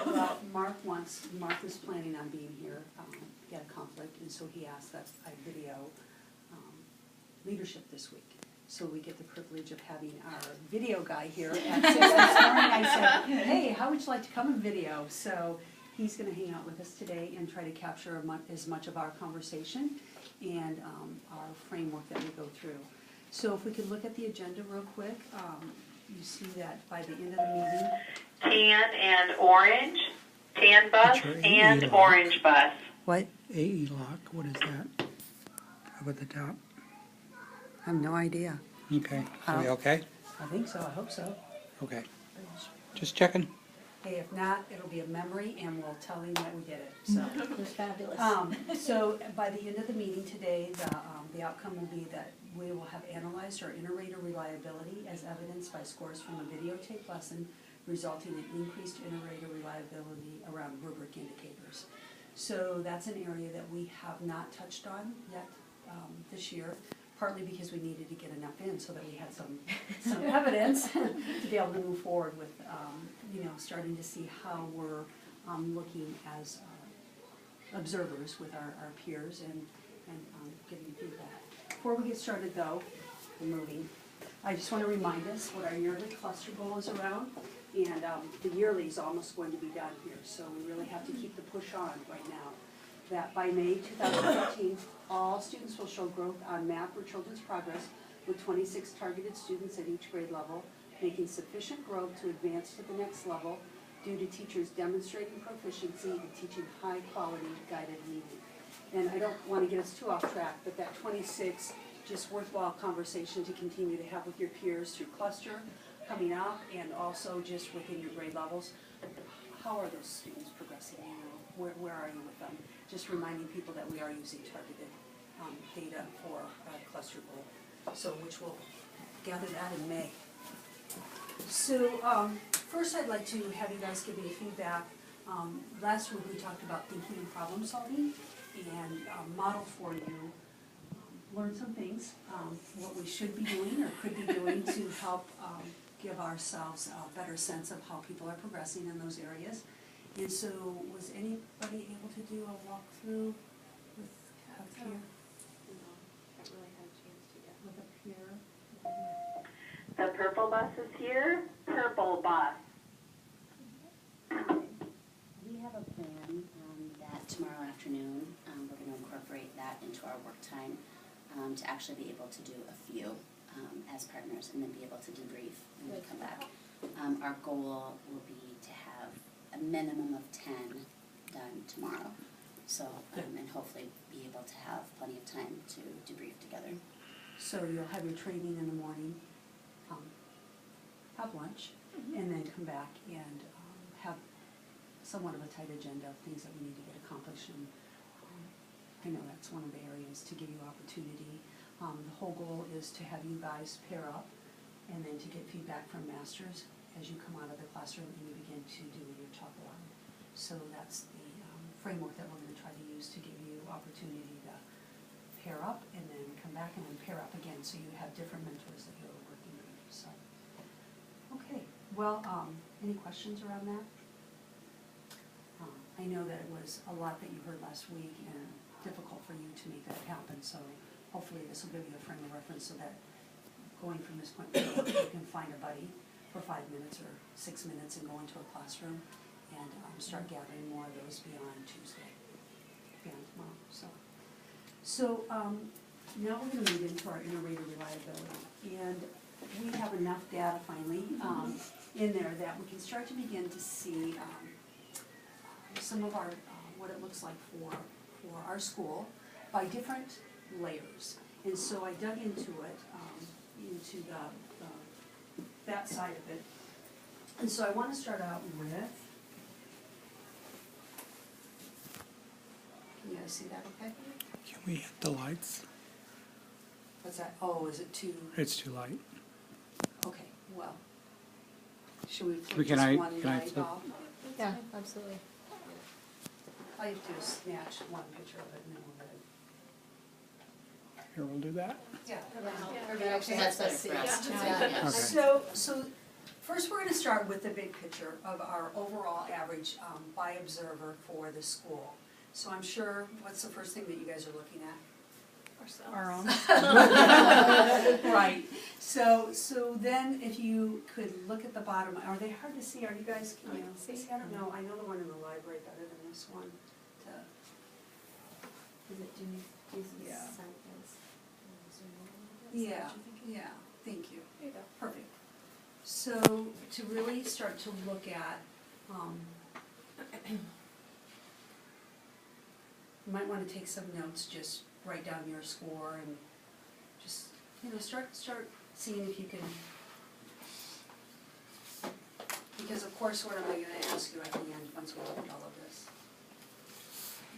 Well, Mark was planning on being here, he had a conflict, and so he asked that I video leadership this week. So we get the privilege of having our video guy here at 6 this morning. I said, hey, how would you like to come and video? So he's gonna hang out with us today and try to capture as much of our conversation and our framework that we go through. So if we could look at the agenda real quick, you see that by the end of the meeting. Tan and orange, tan bus and orange bus. What? AE lock, what is that? Up at the top? I have no idea. Okay, are we okay? I think so, I hope so. Okay, just checking. Hey, if not, it'll be a memory and we'll tell him that we did it, so. It was fabulous. So by the end of the meeting today, the outcome will be that we will have analyzed our inter-rater reliability as evidenced by scores from a videotape lesson resulting in increased inter-rater reliability around rubric indicators. So that's an area that we have not touched on yet this year, partly because we needed to get enough in so that we had some evidence to be able to move forward with, starting to see how we're looking as observers with our peers and giving feedback. Before we get started though, I just want to remind us what our yearly cluster goal is around, and the yearly is almost going to be done here, so we really have to keep the push on right now. That by May 2015, all students will show growth on map or children's progress with 26 targeted students at each grade level, making sufficient growth to advance to the next level due to teachers demonstrating proficiency and teaching high-quality guided reading. And I don't want to get us too off track, but that 26, just worthwhile conversation to continue to have with your peers through cluster coming up and also just within your grade levels. How are those students progressing? Where are you with them? Just reminding people that we are using targeted data for our cluster goal. So which we'll gather that in May. So first I'd like to have you guys give me feedback. Last week we talked about thinking and problem solving and modeled for you, learn some things, what we should be doing or could be doing to help give ourselves a better sense of how people are progressing in those areas. And so was anybody able to do a walkthrough with a peer? No, haven't really had a chance to yet. With a peer? The purple bus is here. Purple bus. We have a plan that tomorrow afternoon, we're going to incorporate that into our work time to actually be able to do a few as partners and then be able to debrief when we come back. Our goal will be to have a minimum of 10 done tomorrow. So, and hopefully be able to have plenty of time to debrief together. So you'll have your training in the morning, have lunch, and then come back and have somewhat of a tight agenda of things that we need to get accomplished. And I know that's one of the areas to give you opportunity. The whole goal is to have you guys pair up and then to get feedback from masters as you come out of the classroom and you begin to do your talk aloud. So that's the framework that we're going to try to use to give you opportunity to pair up and then come back and then pair up again, so you have different mentors that you're working with. So, okay. Well, any questions around that? I know that it was a lot that you heard last week and difficult for you to make that happen. So hopefully this will give you a frame of reference so that going from this point forward, you can find a buddy for 5 minutes or 6 minutes and go into a classroom and start gathering more of those beyond Tuesday, beyond tomorrow. So now we're going to move into our inter-rater reliability, and we have enough data finally in there that we can start to begin to see some of our what it looks like for our school by different layers. And so I dug into it, into that side of it. And so I want to start out with, can you guys see that okay? Can we hit the lights? What's that? Oh, is it too? It's too light. Okay, well, should we flip Can this I one light flip? off? Yeah, absolutely. All you have to do is snatch one picture of it and then we'll let it. Here, we'll do that. Yeah. Everybody actually That's has to better see. for us. Yeah. Okay. So first we're going to start with the big picture of our overall average average by observer for the school. So I'm sure, what's the first thing that you guys are looking at? Our own. Right, so then if you could look at the bottom, are they hard to see, are you guys, can you see? I don't know, I know the one in the library better than this one. Is it, do you Yeah. cite those? Yeah, yeah, thank you. There you go. Perfect. So to really start to look at, you might wanna take some notes, just write down your score and just, start seeing if you can. Because of course, what am I gonna ask you at the end, once we look at all of this?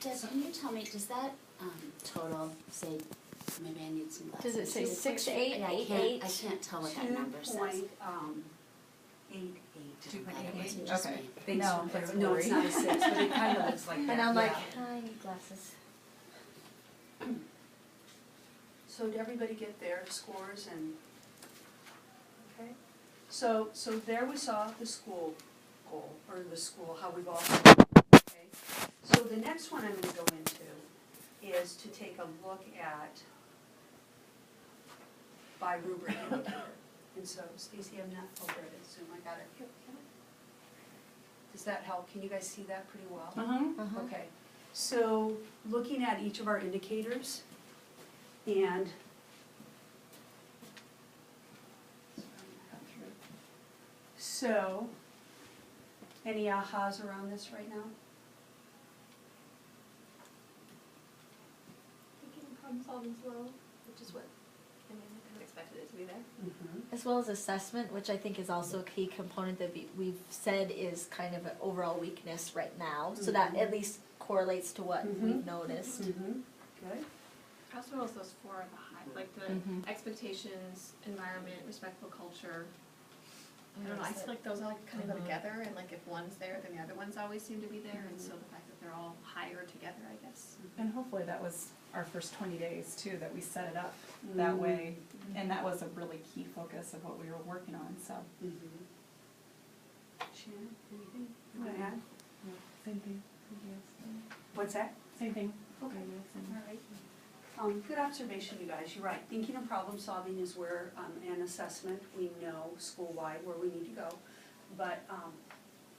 Deb, can you tell me, does that, total say, maybe I need some glasses? Does it say 6 to 8, Yeah, 8 to 8? I can't tell what that number says. 2.88. 2.88. Okay. Thanks No, for that's clarifying. No, it's not a 6, but it kind of looks like that, And I'm like, yeah. I need glasses. So did everybody get their scores and, okay? So there we saw the school goal, or the school, how we've all, okay? So the next one I'm gonna go into is to take a look at by rubric indicator. And so Stacy, I'm not, oh, there it is, Zoom, I got it. Does that help? Can you guys see that pretty well? Uh-huh. Okay, so looking at each of our indicators and so, any ahas around this right now? Thinking problem solving slow, which is what, I mean, I kind of expected it to be there. As well as assessment, which I think is also a key component that we've said is kind of an overall weakness right now, so that at least correlates to what we've noticed. Good. I also noticed those 4 are the high, like the expectations, environment, respectful culture. I don't know, I feel like those all kind of go together, and like if one's there, then the other ones always seem to be there, and so the fact that they're all higher together, I guess. And hopefully that was our first 20 days too, that we set it up that way. And that was a really key focus of what we were working on, so. Shannon, anything you want to add? Same thing. What's that? Same thing. Okay, all right. Good observation, you guys, you're right. Thinking and problem solving is where, an assessment, we know school-wide where we need to go. But,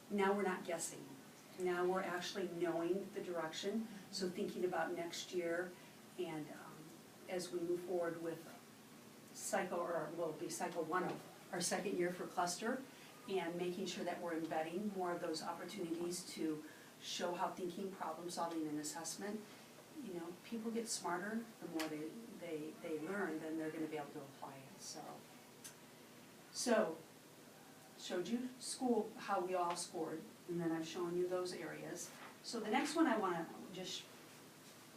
now we're not guessing. Now we're actually knowing the direction. So thinking about next year and, as we move forward with cycle 1 of our second year for cluster, and making sure that we're embedding more of those opportunities to show how thinking, problem solving, and assessment, people get smarter, the more they learn, then they're gonna be able to apply it, so. Showed you school, how we all scored, and then I've shown you those areas. So the next one I wanna just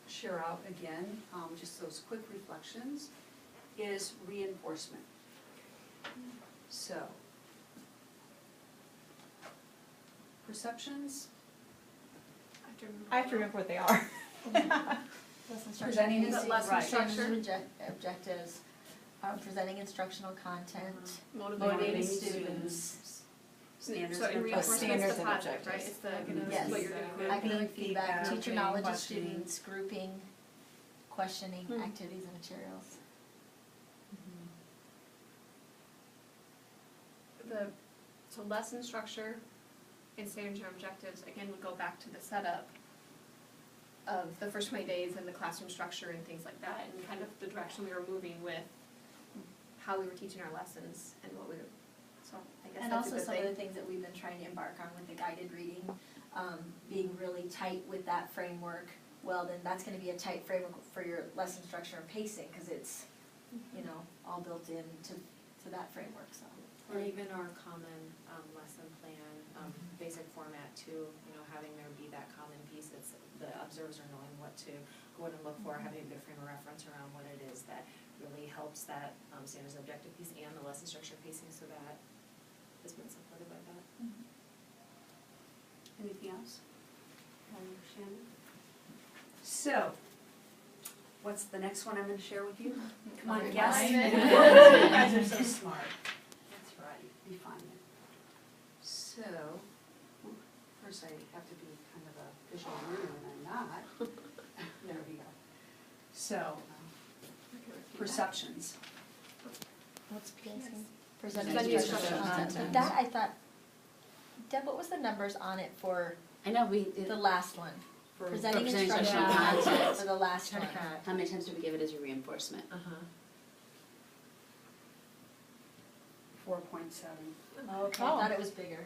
share out again, just those quick reflections, is reinforcement. So, perceptions, I have to remember what they are. presenting Is it lesson right. structure? Objectives, presenting instructional content, Motivating motivating students. students, Standards So in and reinforcement's standards the and project, right? objectives. It's the, Yes. what you're doing. Grouping, academic feedback, feedback, teacher grouping, knowledge of questioning. students, grouping, questioning, activities and materials. So lesson structure and standards or objectives, again, would go back to the setup of the first 20 days and the classroom structure and things like that, and kind of the direction we were moving with how we were teaching our lessons and what we were, so I guess And that's a also good some of the thing. things that we've been trying to embark on with the guided reading, being really tight with that framework. Well, then that's gonna be a tight framework for your lesson structure and pacing, cause it's, all built into that framework, so. Or even our common lesson plan, basic format too, having there be that common piece, it's the observers are knowing what to go and look for, having a good frame of reference around what it is that really helps that standards objective piece and the lesson structure pacing, so that has been supported by that. Anything else? Shannon? So, what's the next one I'm gonna share with you? Come on, guess. You guys are so smart. That's right, be fun. So, first course, I have to be kind of a visual learner and I'm not. There we go. So, perceptions. What's PSC? Presenting Presenting instructional instructional content. That, I thought, Deb, what was the numbers on it for I know we, the last one? For Presenting presenting instructional instructional content content. for the last one. how many times do we give it as a reinforcement? 4.7. Okay, I thought it was bigger.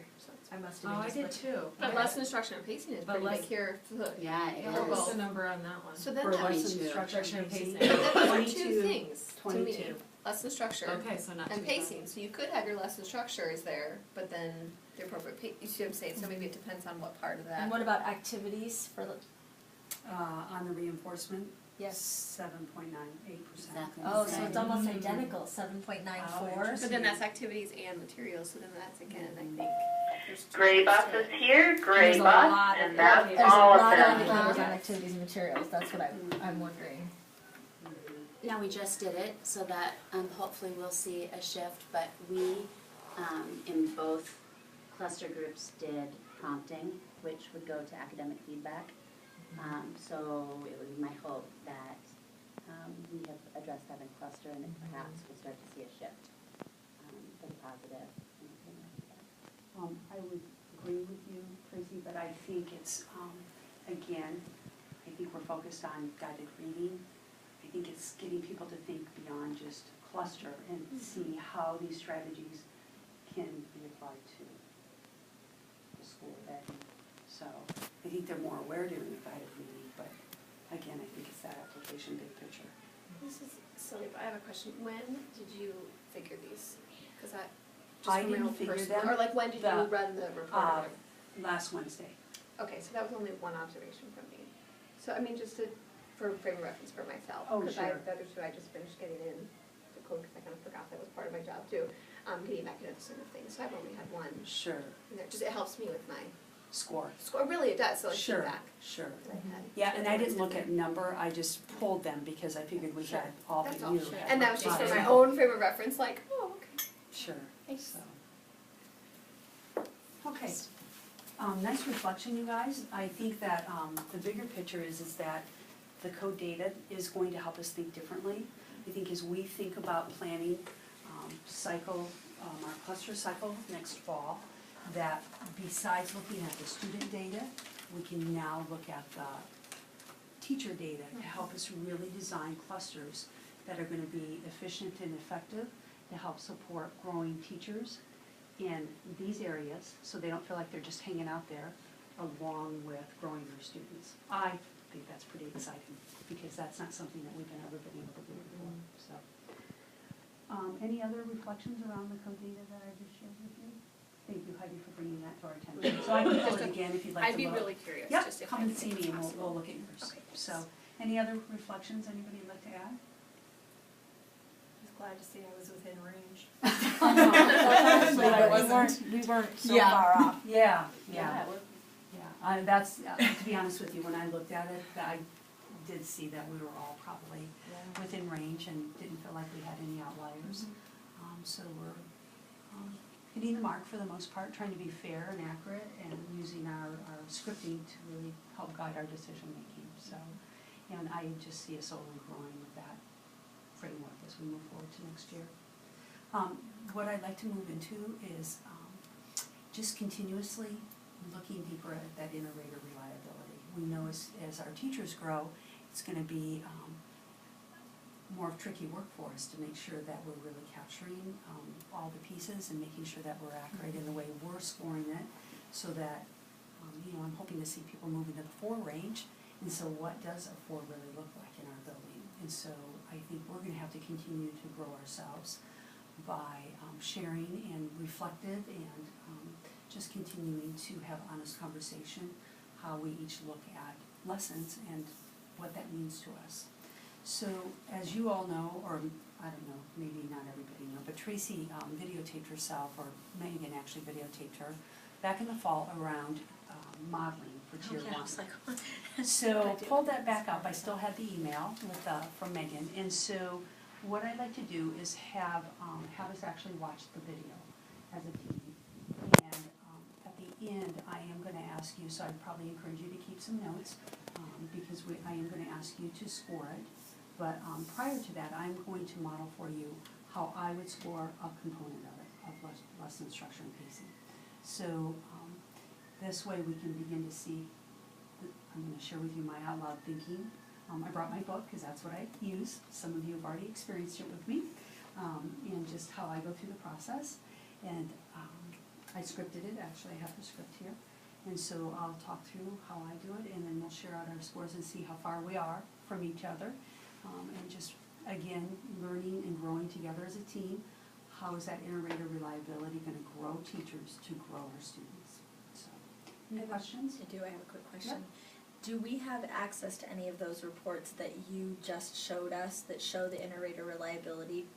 I must have been just looking. too. But lesson instruction and pacing is But pretty less- big here. Look. Yeah, it Yeah, is. what's the number on that one? So then For that lesson 22. instruction and Instruction pacing. and But those are 22. two things to me. 22. Lesson structure Okay, so not too and bad. pacing. So you could have your lesson structure is there, but then the appropriate you see what I'm saying? So maybe it depends on what part of that. And what about activities for, On the reinforcement, yes. 7.98%. Exactly. Oh, so it's almost identical, 7.94. But then that's activities and materials, so then that's again, I think. there's two Gray parts bus to is it. here, gray There's a bus, lot of and that's There's a all of lot of them. indicators on activities and materials, that's what I'm wondering. Yeah, we just did it, so that hopefully we'll see a shift, but we, in both cluster groups, did prompting, which would go to academic feedback. So it would be my hope that we have addressed that in cluster and that perhaps we'll start to see a shift for the positive. I would agree with you, Tracy, but I think it's, again, I think we're focused on guided reading. I think it's getting people to think beyond just cluster and see how these strategies can be applied to the school setting. So I think they're more aware during the guided reading, but again, I think it's that application, big picture. This is silly, but I have a question. When did you figure these? Because I, just I from my didn't own figure personal, them. or like when did The, you run the report? Last Wednesday. Okay, so that was only one observation from me. So I mean, just to, for frame of reference for myself. Oh, Because sure. the other two, I just finished getting in the code, because I kind of forgot that was part of my job too. Getting back into the swing of things, so I've only had one Sure. in there. Just, it helps me with my Score. score, really it does, so like Sure, feedback sure. that I had. Yeah, and I didn't look at number, I just pulled them because I figured we had all That's but all. you. had And that was just for my lots. own frame of reference, like, oh, okay. Sure, Thanks. so. Okay, nice reflection, you guys. I think that the bigger picture is that the code data is going to help us think differently. I think as we think about planning our cluster cycle next fall, that besides looking at the student data, we can now look at the teacher data to help us really design clusters that are going to be efficient and effective to help support growing teachers in these areas, so they don't feel like they're just hanging out there, along with growing their students. I think that's pretty exciting, because that's not something that we've ever been able to do before, so. Any other reflections around the code data that I just shared with you? Thank you, Heidi, for bringing that to our attention. So I can pull it again if you'd like to I'd be look. really curious, Yep, just if come I and think see it's me and possible. we'll look at yours. Okay. So, any other reflections anybody would like to add? Just glad to see I was within range. We weren't so Yeah. far off. Yeah, Yeah, that's, to be honest with you, when I looked at it, I did see that we were all probably within range and didn't feel like we had any outliers. So we're hitting the mark for the most part, trying to be fair and accurate and using our scripting to really help guide our decision making. So, and I just see us only growing with that framework as we move forward to next year. What I'd like to move into is just continuously looking deeper at that inter-rater reliability. We know as our teachers grow, it's going to be more tricky work for us to make sure that we're really capturing all the pieces and making sure that we're accurate in the way we're scoring it, so that, I'm hoping to see people move into the 4 range. And so what does a 4 really look like in our building? And so I think we're going to have to continue to grow ourselves by sharing and reflective and just continuing to have honest conversation, how we each look at lessons and what that means to us. So, as you all know, or I don't know, maybe not everybody know, but Tracy videotaped herself, or Megan actually videotaped her, back in the fall around modeling for Tier 1. So, pulled that back up. I still had the email with from Megan, and so what I'd like to do is have us actually watch the video as a team. And at the end, I am gonna ask you, so I'd probably encourage you to keep some notes, because I am gonna ask you to score it. But, prior to that, I'm going to model for you how I would score a component of it, of lesson structure and pacing. So, this way we can begin to see, I'm gonna share with you my out loud thinking. I brought my book, because that's what I use. Some of you have already experienced it with me, and just how I go through the process. And I scripted it, actually I have the script here. And so I'll talk through how I do it, and then we'll share out our scores and see how far we are from each other. And just, again, learning and growing together as a team. How is that inter-rater reliability gonna grow teachers to grow our students? So, any questions? I do, I have a quick question. Do we have access to any of those reports that you just showed us that show the inter-rater reliability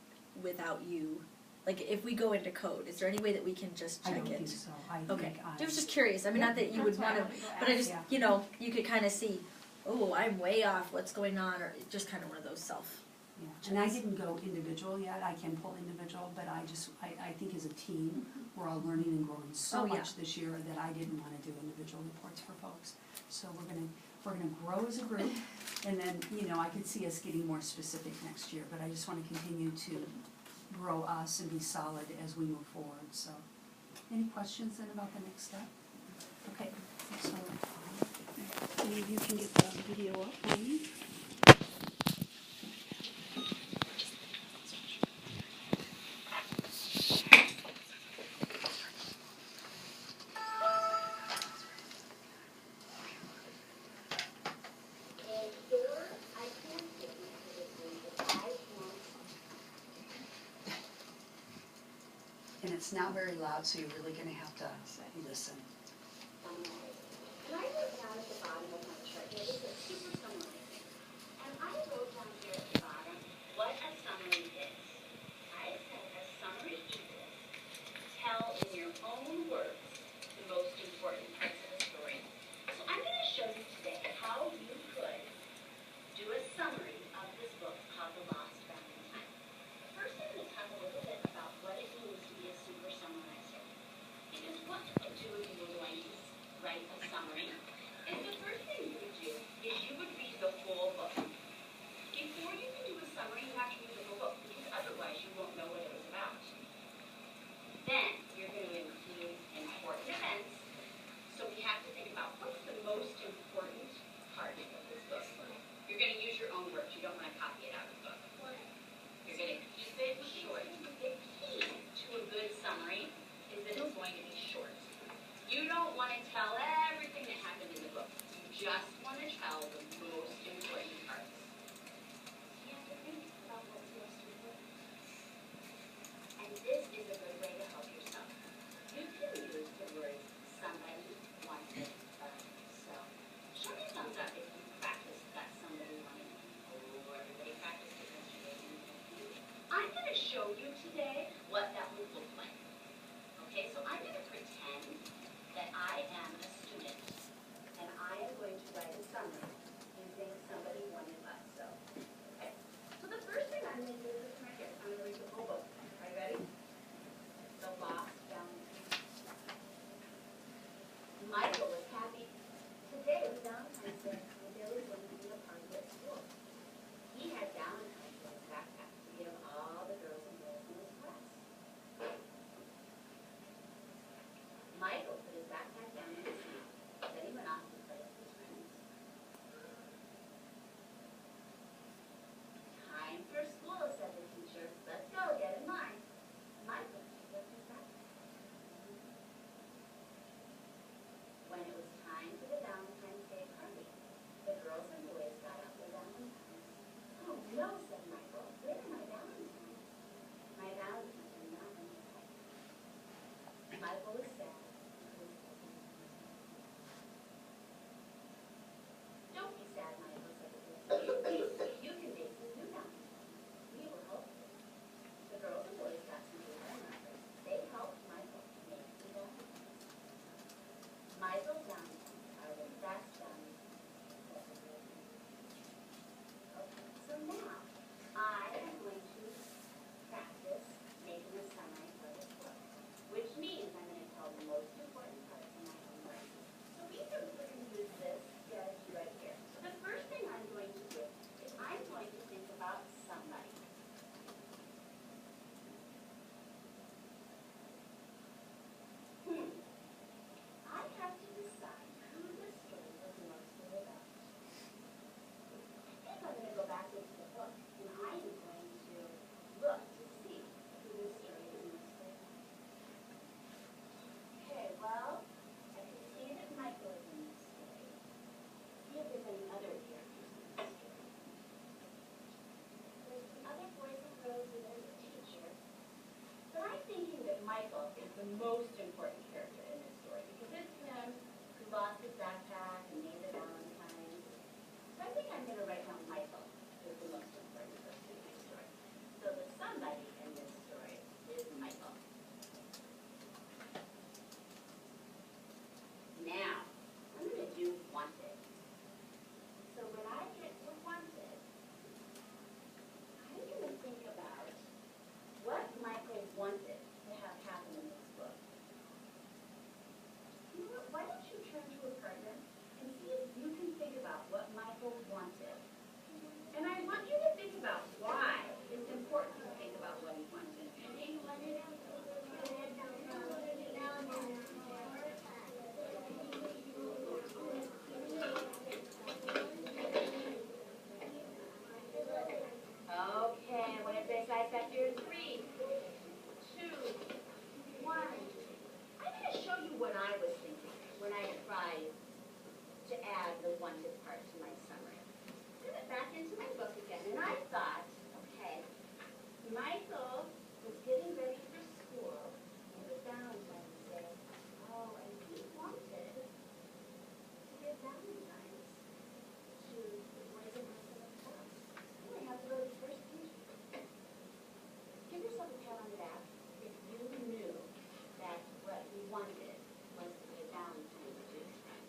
without you? Like, if we go into code, is there any way that we can just I check don't it? think so. I Okay, think I was just curious, I mean, not that you would That's why I wanna, wanted to go but I ask. just, Yeah. you know, you could kinda see, oh, I'm way off, what's going on, or just kinda one of those self. Yeah, and I didn't go individual yet, I can pull individual, but I think as a team, we're all learning and growing so Oh, yeah. much this year that I didn't wanna do individual reports for folks. So we're gonna grow as a group, and then, you know, I could see us getting more specific next year, but I just wanna continue to grow us and be solid as we move forward, so. Any questions then about the next step? Okay, so, any of you can get the video up for me? And it's not very loud, so you're really gonna have to listen. And I wrote down at the bottom of my chart here, this is super summarizing. And I wrote down here at the bottom what a summary is. I said a summary equals tell in your own words the most important parts of the story. So I'm going to show you today how you could do a summary of this book called The Lost Valentine. First, I'm going to talk a little bit about what it means to be a super summarizer. Because what you would do if you were going to write a summary is the first thing you would do is you would read the whole book. Before you can do a summary, you have to read the whole book, because otherwise you won't know what it was about. Then you're going to include important events. So we have to think about what's the most important part of this book. You're going to use your own words. You don't want to copy it out of the book. You're going to keep it short. The key to a good summary is that it's going to be short. You don't want to tell everything that happened in the book. You just want to tell the most important parts. You have to think about what's most important. And this is a good way to help yourself. You can use the word somebody wanted so. Show me a thumbs up if you practiced that somebody wanted. Oh, everybody practiced it yesterday. I'm going to show you today what that would look like. Okay, so I'm going to pretend that I am a student, and I am going to write a summary using somebody wanted so. Okay, so the first thing I'm going to do is this right here. I'm going to read the whole book. Are you ready? The Lost Valentine. Michael was happy. Today was Valentine's Day, and Billy was going to be a party at school. He had Valentine's Day backpack to give all the girls and boys in his class. I'm gonna write down Michael is the most important person in my story. So the somebody in this story is Michael. Now, I'm gonna do wanted. So when I get to wanted, I'm gonna think about what Michael wanted to have happen in this book. You know what, why don't you turn to a partner and see if you can think about what Michael wanted. And I want you to think about why it's important to think about what he wanted. Okay, what if this guy's got your 3, 2, 1. I'm going to show you what I was thinking when I tried to add the wanted part to my summary. Put it back into my book again, and I thought, okay, Michael was getting ready for school. It was Valentine's Day. Oh, and he wanted to give Valentine's to the boys and girls in the class. You only have to go to the first page. Give yourself a pat on the back if you knew that what he wanted was to give Valentine's to his friends.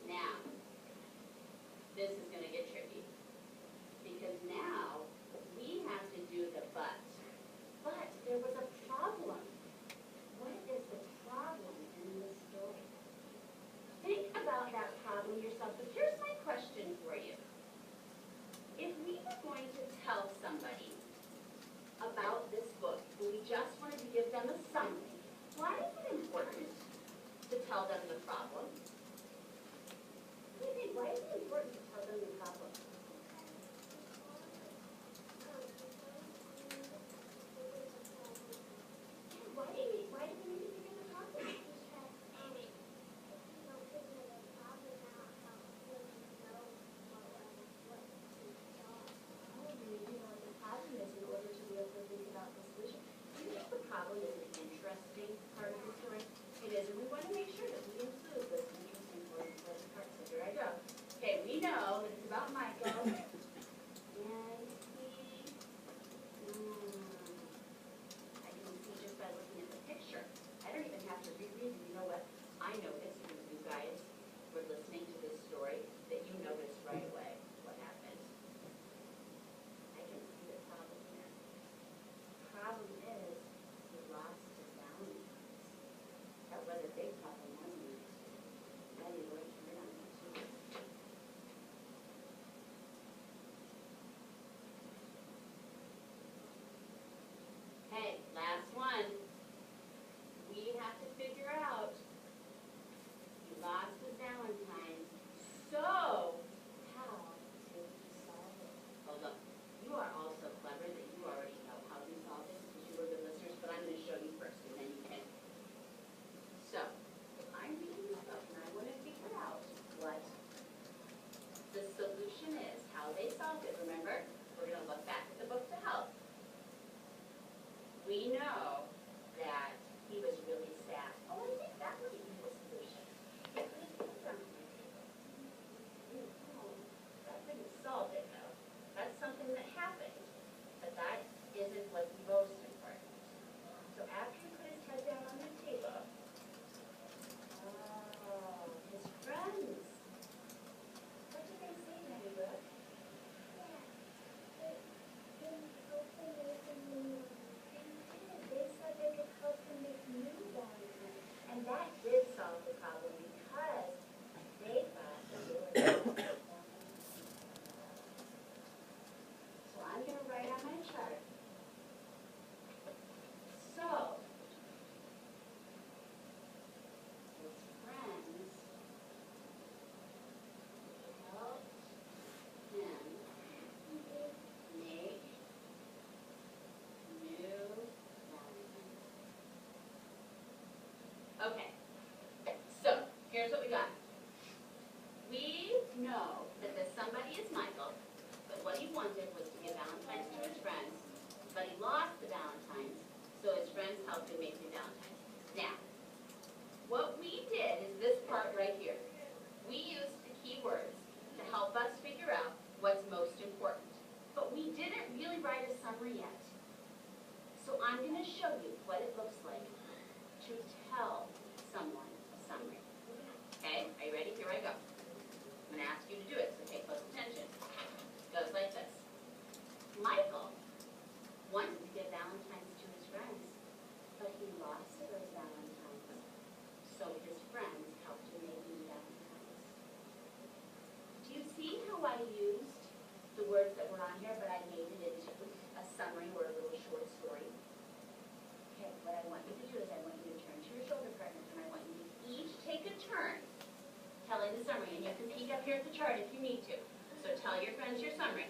Now, this is going to get tricky, because now we have to do the but. But there was a problem. What is the problem in this story? Think about that problem yourself, but here's my question for you. If we were going to tell somebody about this book, and we just wanted to give them a summary, why is it important to tell them the problem? What do you think? Why is it important to tell them the problem? Why do we need to give them the problem? The problem is in order to be able to think about the solution. Do you think the problem is an interesting part of the story? It is, and we want to make sure that we include those interesting or important parts. So here I go. Okay, we know that it's about Michael. And I can see just by looking at the picture. I don't even have to reread it. You know what? I noticed because you guys were listening to this story that you noticed right away what happened. I can see the problem here. The problem is he lost his balance. That was a big problem, wasn't it? Then he worked hard on it too. Hey, last one. We have to figure out he lost his Valentine's. So, how did he solve it? Hold up. You are all so clever that you already know how he solved it because you were good listeners, but I'm going to show you first and then you can. So, I'm reading this book and I want to figure out what the solution is, how they solved it. Remember, we're going to look back at the book to help. We know that he was really sad. Oh, I think that would be the solution. He could have put them on the table. That didn't solve it, though. That's something that happened, but that isn't what's most important. So after he put his head down on the table, oh, his friends. What did they say, Ladybug? They said they could help him make new Valentine's. And that did solve the problem because they thought that they were going to So I'm going to write on my chart. So, his friends helped him make new Valentine's. Okay, so here's what we got. We know that the somebody is Michael, but what he wanted was to give Valentine's to his friends, write a summary yet. So I'm gonna show you what it looks like to tell someone a summary. Okay, are you ready? Here I go. I'm gonna ask you to do it, so pay close attention. It goes like this. Michael wanted to give Valentine's to his friends, but he lost those Valentines. So his friends helped him make new Valentines. Do you see how I used the words that were on here, but I made it into a summary or a little short story? Okay, what I want you to do is I want you to turn to your shoulder partners and I want you to each take a turn telling the summary. And you can peek up here at the chart if you need to. So tell your friends your summary.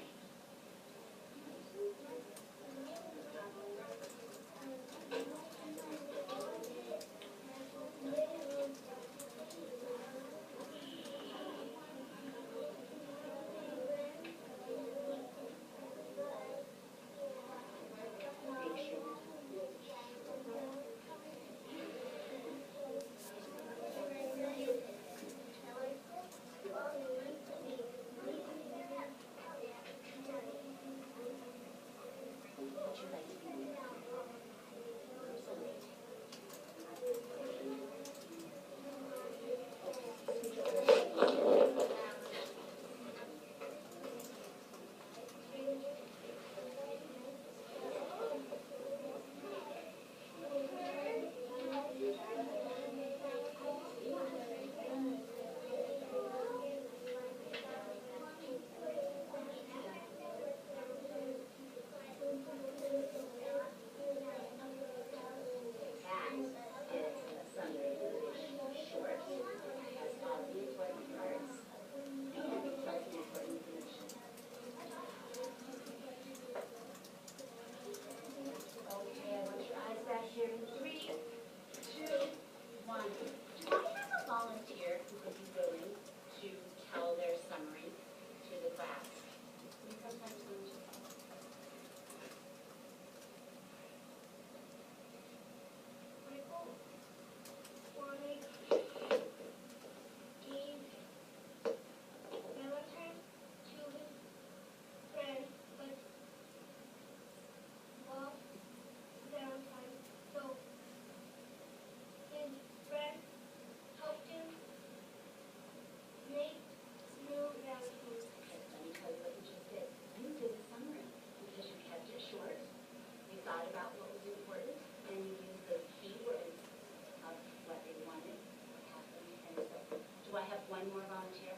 One more volunteer.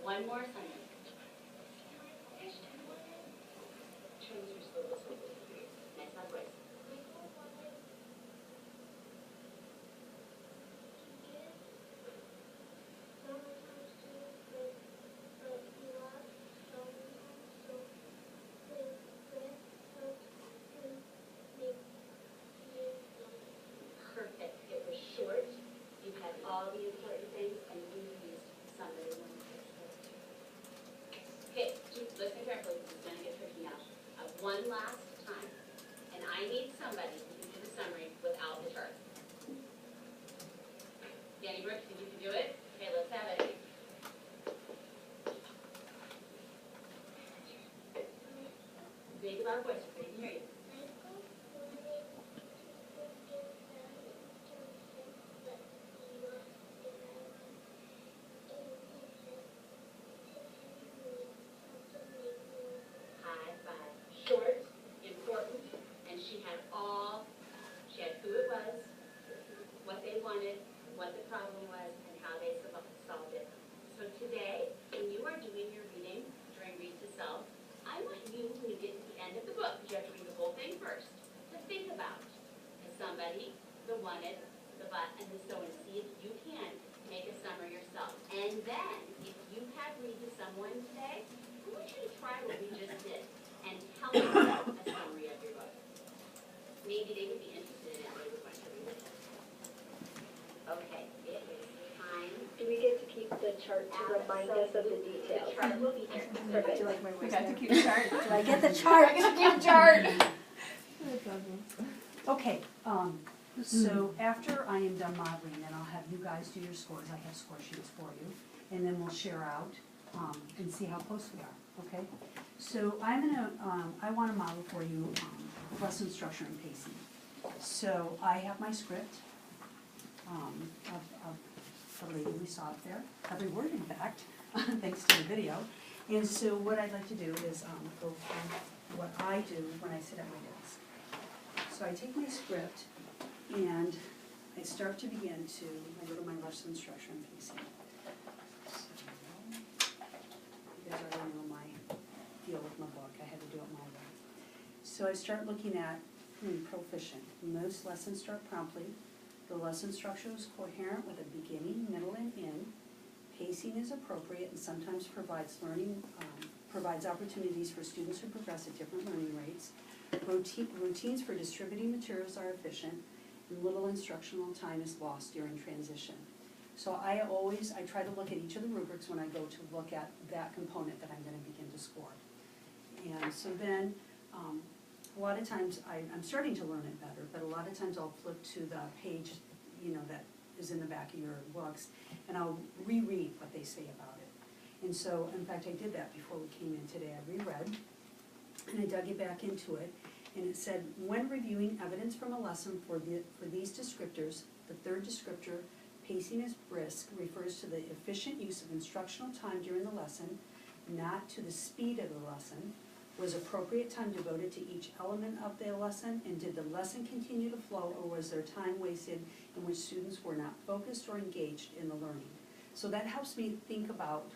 One more Sunday. Nice, not voice. Perfect. It was short. You had all the important things, and you used summary. Okay, listen carefully, because it's going to get tricky now. One last time, and I need somebody who can do the summary without the chart. Danny Brooks, think you can do it? Okay, let's have it. Big loud voice, so they can hear you. Short, important, and she had who it was, what they wanted, what the problem was, and how they solved it. So today, when you are doing your reading during Read to Self, I want you, when you get to the end of the book, because you have to read the whole thing first, to think about the somebody, the wanted, the but, and the so, and see if you can make a summary yourself. And then, if you have read to someone today, I want you to try what we just did and tell them a summary of your book. Maybe they would be interested in it, they would want to read it. Okay, it is time. Do we get to keep the chart to remind us of the details? The chart will be here. Perfect. We got to keep the chart. Do I get the chart? I got to keep the chart. Okay, so after I am done modeling, then I'll have you guys do your scores. I have score sheets for you. And then we'll share out and see how close we are, okay? So I want to model for you lesson structure and pacing. So I have my script of the lady we saw up there, every word in fact, thanks to the video. And so what I'd like to do is go through what I do when I sit at my desk. So I take my script and I start to begin to, I go to my lesson structure and pacing. So, you guys already know my deal with my book, I had to do it my way. So I start looking at proficient. Most lessons start promptly. The lesson structure is coherent with a beginning, middle, and end. Pacing is appropriate and sometimes provides opportunities for students who progress at different learning rates. Routines for distributing materials are efficient, and little instructional time is lost during transition. So I try to look at each of the rubrics when I go to look at that component that I'm going to begin to score. And so then, a lot of times, I'm starting to learn it better, but a lot of times I'll flip to the page, that is in the back of your books, and I'll reread what they say about it. And so, in fact, I did that before we came in today. I reread, and I dug it back into it, and it said, when reviewing evidence from a lesson for these descriptors, the third descriptor, pacing is brisk, refers to the efficient use of instructional time during the lesson, not to the speed of the lesson. Was appropriate time devoted to each element of the lesson, and did the lesson continue to flow, or was there time wasted in which students were not focused or engaged in the learning? So that helps me think about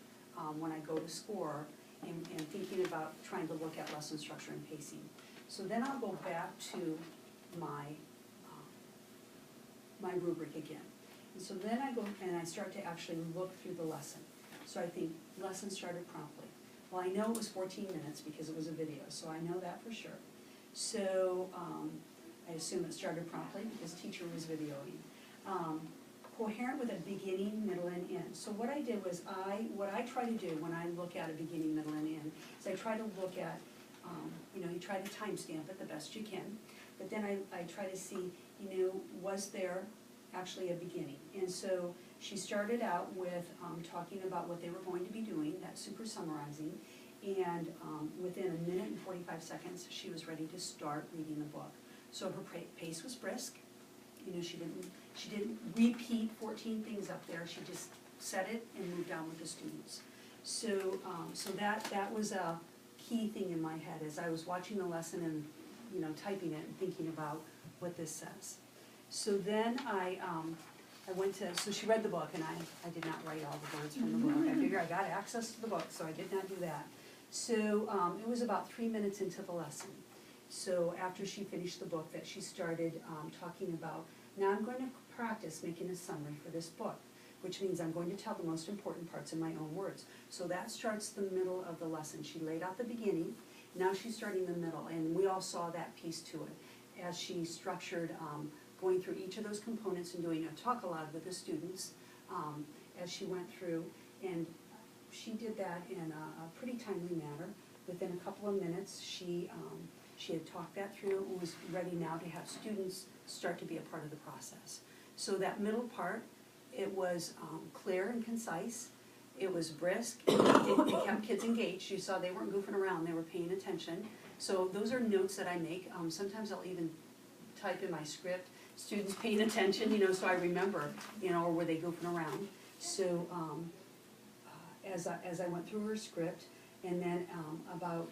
when I go to score and thinking about trying to look at lesson structure and pacing. So then I'll go back to my rubric again. And so then I go and I start to actually look through the lesson. So I think lesson started promptly. Well, I know it was 14 minutes because it was a video, so I know that for sure. So I assume it started promptly because teacher was videoing. Coherent with a beginning, middle, and end. So what I did was what I try to do when I look at a beginning, middle, and end is I try to look at, you try to timestamp it the best you can, but then I try to see, was there actually a beginning? And so she started out with talking about what they were going to be doing, that super summarizing, and within a minute and 45 seconds, she was ready to start reading the book. So her pace was brisk. She didn't repeat 14 things up there. She just said it and moved on with the students. So that was a key thing in my head as I was watching the lesson and typing it and thinking about what this says. So then I went to, so she read the book, and I did not write all the words from the book. I figured I got access to the book, so I did not do that. So it was about 3 minutes into the lesson. So after she finished the book, that she started talking about, now I'm going to practice making a summary for this book, which means I'm going to tell the most important parts in my own words. So that starts the middle of the lesson. She laid out the beginning, now she's starting the middle, and we all saw that piece to it as she structured going through each of those components and doing a talk aloud with the students as she went through, and she did that in a pretty timely manner. Within a couple of minutes, she had talked that through and was ready now to have students start to be a part of the process. So that middle part, it was clear and concise, it was brisk, it kept kids engaged. You saw they weren't goofing around, they were paying attention. So those are notes that I make. Sometimes I'll even type in my script, students paying attention, so I remember, or were they goofing around. So as I went through her script, and then about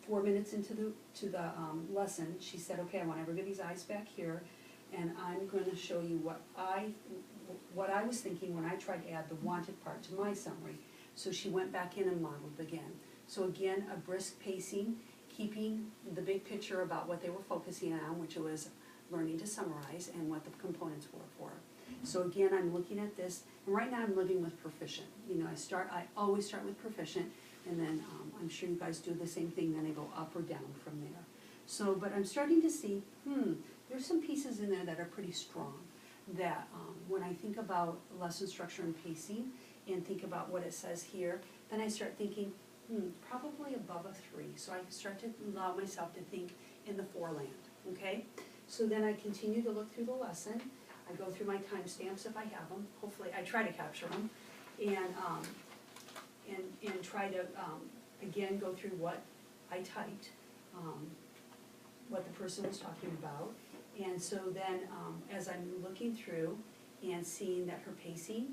4 minutes into the lesson, she said, okay, I want everybody's eyes back here, and I'm going to show you what I was thinking when I tried to add the wanted part to my summary. So she went back in and modeled again. So again, a brisk pacing, keeping the big picture about what they were focusing on, which was learning to summarize and what the components were for. So again, I'm looking at this, and right now I'm living with proficient. I always start with proficient, and then I'm sure you guys do the same thing, then I go up or down from there. So, but I'm starting to see, there's some pieces in there that are pretty strong, that when I think about lesson structure and pacing, and think about what it says here, then I start thinking, probably above a 3. So I start to allow myself to think in the 4 land, okay? So then I continue to look through the lesson. I go through my timestamps if I have them. Hopefully, I try to capture them, and try to again, go through what I typed, what the person was talking about. And so then, as I'm looking through and seeing that her pacing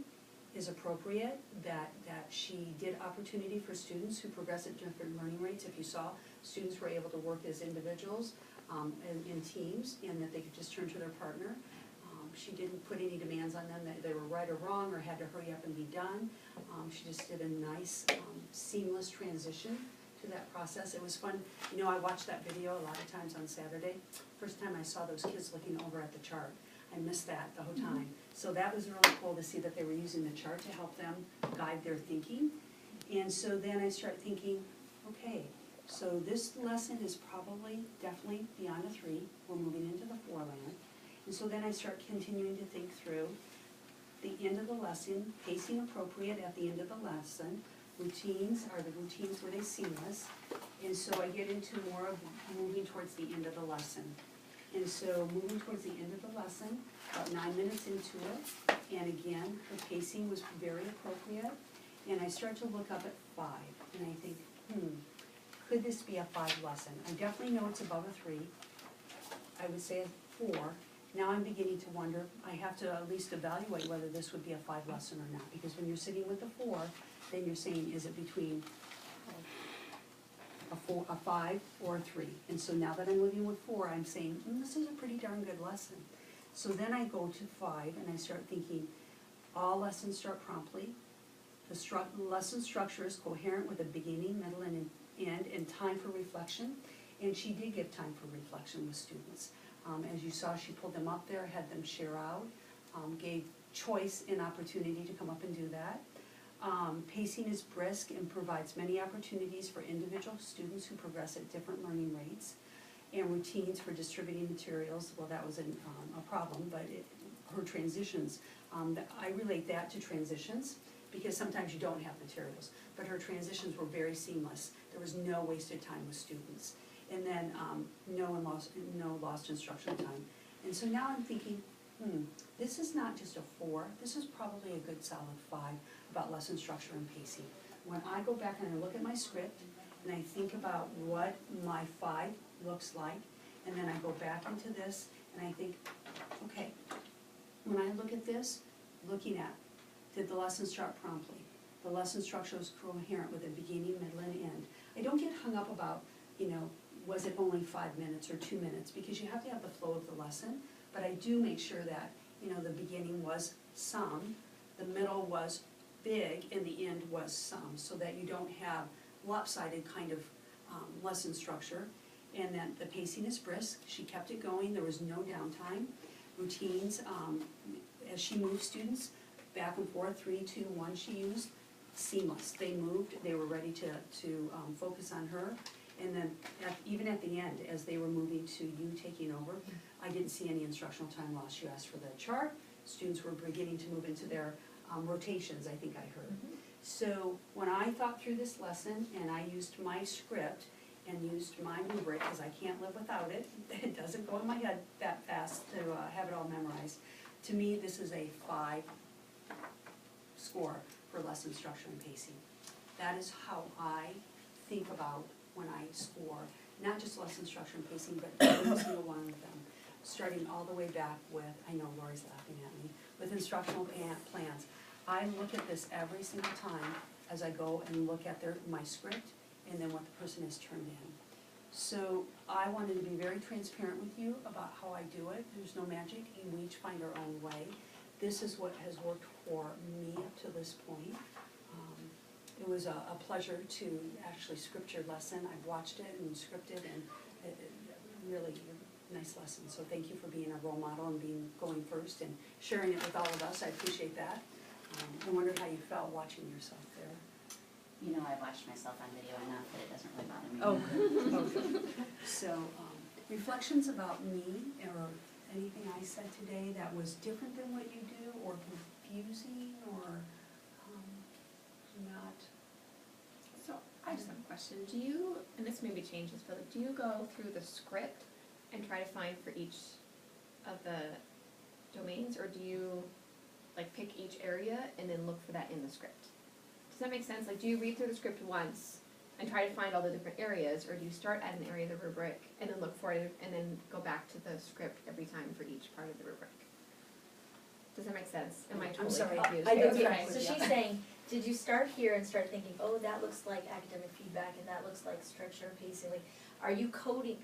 is appropriate, that she did opportunity for students who progress at different learning rates. If you saw, students were able to work as individuals, in teams, and that they could just turn to their partner. She didn't put any demands on them that they were right or wrong or had to hurry up and be done. She just did a nice, seamless transition to that process. It was fun. You know, I watched that video a lot of times on Saturday. First time I saw those kids looking over at the chart. I missed that the whole time. So that was really cool to see that they were using the chart to help them guide their thinking. And so then I start thinking, okay, so this lesson is probably definitely beyond a 3. We're moving into the 4 land. And so then I start continuing to think through the end of the lesson, pacing appropriate at the end of the lesson. Routines, are the routines, were they seamless? And so I get into more of moving towards the end of the lesson. And so moving towards the end of the lesson, about 9 minutes into it, and again, her pacing was very appropriate. And I start to look up at 5, and I think, could this be a 5 lesson? I definitely know it's above a 3. I would say a 4. Now I'm beginning to wonder, I have to at least evaluate whether this would be a 5 lesson or not, because when you're sitting with a 4, then you're saying, is it between a 5 or a 3? And so now that I'm living with 4, I'm saying, this is a pretty darn good lesson. So then I go to 5, and I start thinking, all lessons start promptly. The lesson structure is coherent with a beginning, middle, and end, and time for reflection. And she did give time for reflection with students. As you saw, she pulled them up there, had them share out, gave choice and opportunity to come up and do that. Pacing is brisk and provides many opportunities for individual students who progress at different learning rates. And routines for distributing materials, well, that was a problem, but her transitions, I relate that to transitions, because sometimes you don't have materials. But her transitions were very seamless. There was no wasted time with students. And then no lost instructional time. And so now I'm thinking, this is not just a 4, this is probably a good solid 5 about lesson structure and pacing. When I go back and I look at my script, and I think about what my 5 looks like, and then I go back into this, and I think, okay, when I look at this, looking at, did the lesson start promptly? The lesson structure was coherent with a beginning, middle, and end. I don't get hung up about, was it only 5 minutes or 2 minutes, because you have to have the flow of the lesson, but I do make sure that, the beginning was some, the middle was big, and the end was some, so that you don't have lopsided kind of lesson structure. And then the pacing is brisk, she kept it going, there was no downtime. Routines, as she moved students back and forth, 3, 2, 1 she used, seamless. They moved, they were ready to focus on her. And then even at the end, as they were moving to you taking over, I didn't see any instructional time loss. You asked for the chart, students were beginning to move into their rotations, I think I heard. So when I thought through this lesson, and I used my script and used my rubric, because I can't live without it, it doesn't go in my head that fast to have it all memorized. To me, this is a 5 score for lesson structure and pacing. That is how I think about when I score, not just lesson structure and pacing, but every single one of them, starting all the way back with, I know Lori's laughing at me, with instructional plans. I look at this every single time as I go and look at my script and then what the person has turned in. So I wanted to be very transparent with you about how I do it. There's no magic, and we each find our own way. This is what has worked for me up to this point. It was a pleasure to actually script your lesson. I've watched it and scripted, and really nice lesson. So thank you for being a role model and going first and sharing it with all of us. I appreciate that. I wondered how you felt watching yourself there. I watched myself on video enough that it doesn't really bother me. Oh, good. Oh, good. So, reflections about me or anything I said today that was different than what you do, or confusing, or not? So I just have a question. Do you, and this maybe changes, but do you go through the script and try to find for each of the domains, or do you pick each area and then look for that in the script? Does that make sense? Do you read through the script once and try to find all the different areas, or do you start at an area of the rubric and then look for it and then go back to the script every time for each part of the rubric? Does that make sense? Am I I'm totally sorry, confused? I did, Okay. so she's saying, did you start here and start thinking, oh, that looks like academic feedback and that looks like structure, pacing, like, are you coding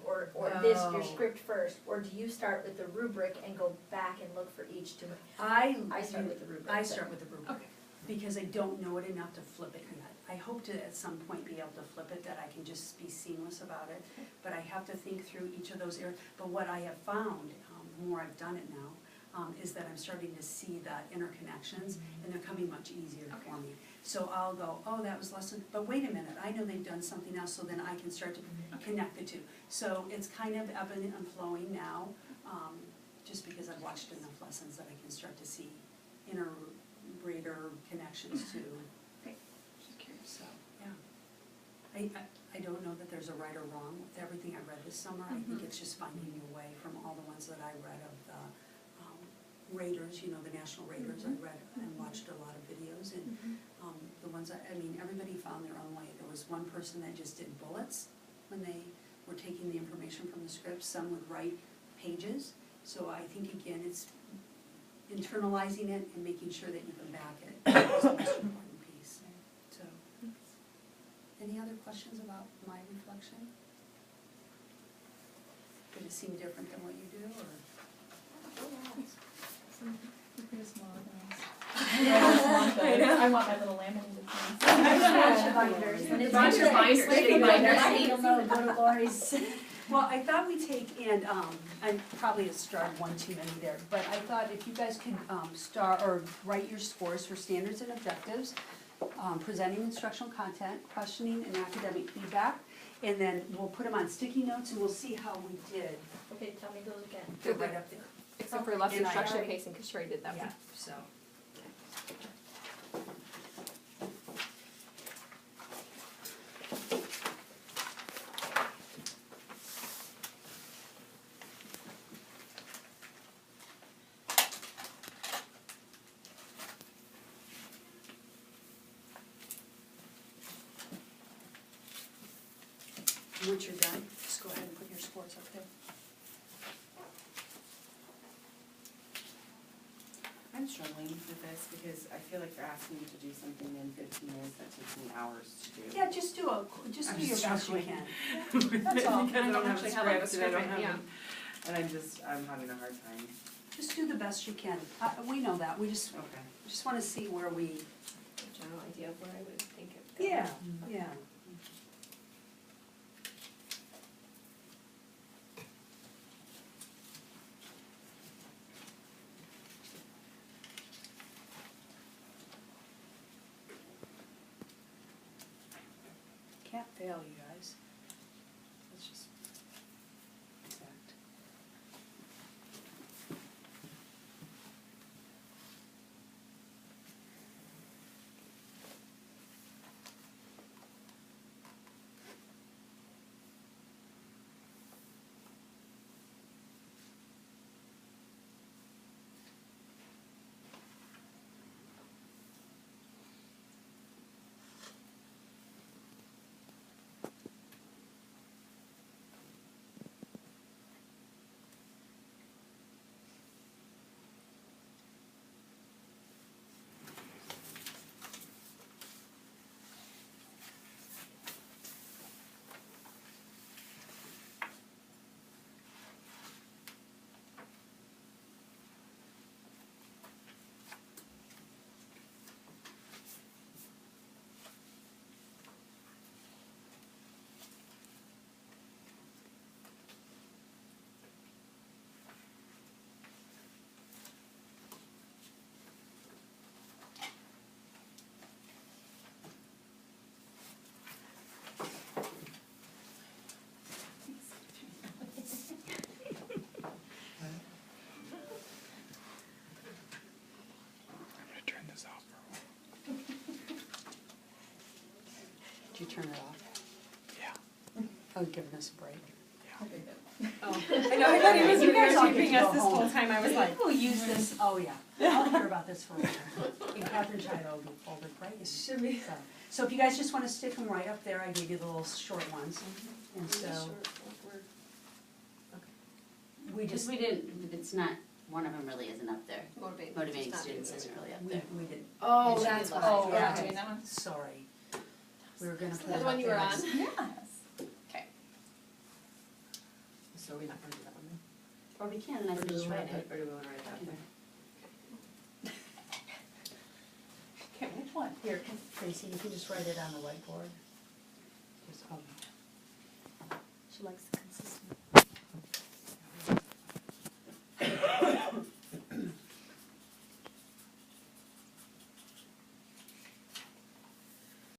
or this, your No. script first, or do you start with the rubric and go back and look for each to, I start with the rubric. I but- start with the rubric, Okay. because I don't know it enough to flip it yet. I hope to at some point be able to flip it, that I can just be seamless about it, but I have to think through each of those areas. But what I have found, the more I've done it now, is that I'm starting to see the interconnections, and they're coming much easier for me. So I'll go, oh, that was lesson, but wait a minute, I know they've done something else, so then I can start to connect the two. So it's kind of ebbing and flowing now, just because I've watched enough lessons that I can start to see inter-grader connections too. Okay. Just curious. So, yeah. I don't know that there's a right or wrong with everything I read this summer. I think it's just finding your way from all the ones that I read of the raters, you know, the national raters. I read and watched a lot of videos, and the ones, I mean, everybody found their own way. There was one person that just did bullets when they were taking the information from the script. Some would write pages. So I think, again, it's internalizing it and making sure that you can back it. That's the most important piece. So, any other questions about my reflection? Did it seem different than what you do, or? Pretty small I want my little laminated things. Binders. When it's Bunch of binders. binders, you'll know to go to Lori's. Well, I thought we'd take, and I probably have starred one too many there, but I thought if you guys could write your scores for standards and objectives, presenting instructional content, questioning and academic feedback, and then we'll put them on sticky notes and we'll see how we did. Okay, tell me those again. They're right up there. Except for lesson And I structure already- pacing, because Sherry did that one. Yeah, so. Once you're done, just go ahead and put your scores up there. I'm struggling with this because I feel like you're asking me to do something in 15 minutes that takes me hours to do. Yeah, just do your best you struggling. can. That's all. Because I don't have a actually have a script and I don't script, have, and I'm having a hard time. Just do the best you can. We know that, we just Okay. wanna see where we. A general idea of where I would think it. Yeah. Yeah. Can't fail, you guys. That's just fact. Did you turn it off? Yeah. Oh, giving us a break. Oh. I know, I thought it was You guys all keeping get to us go this home. whole time, I was like. We'll use this, oh yeah, I'll hear about this for a while. And Catherine Chido will be folded right in. Should be. So, So if you guys just wanna stick them right up there, I gave you the little short ones, and so we just, we didn't, it's not, one of them really isn't up there. Motivating It's not students isn't really up we there. did, Oh, It should that's be why. less. Oh, yeah. we're doing that one? sorry. We were gonna put it That's up the one you were there. on. Yes. Okay. So are we not gonna do that one then? Or we can, and I Or can do we just wanna write it. put, or do we wanna write that there? Okay, which one? Here, Tracy, you can just write it on the whiteboard. Just, She likes the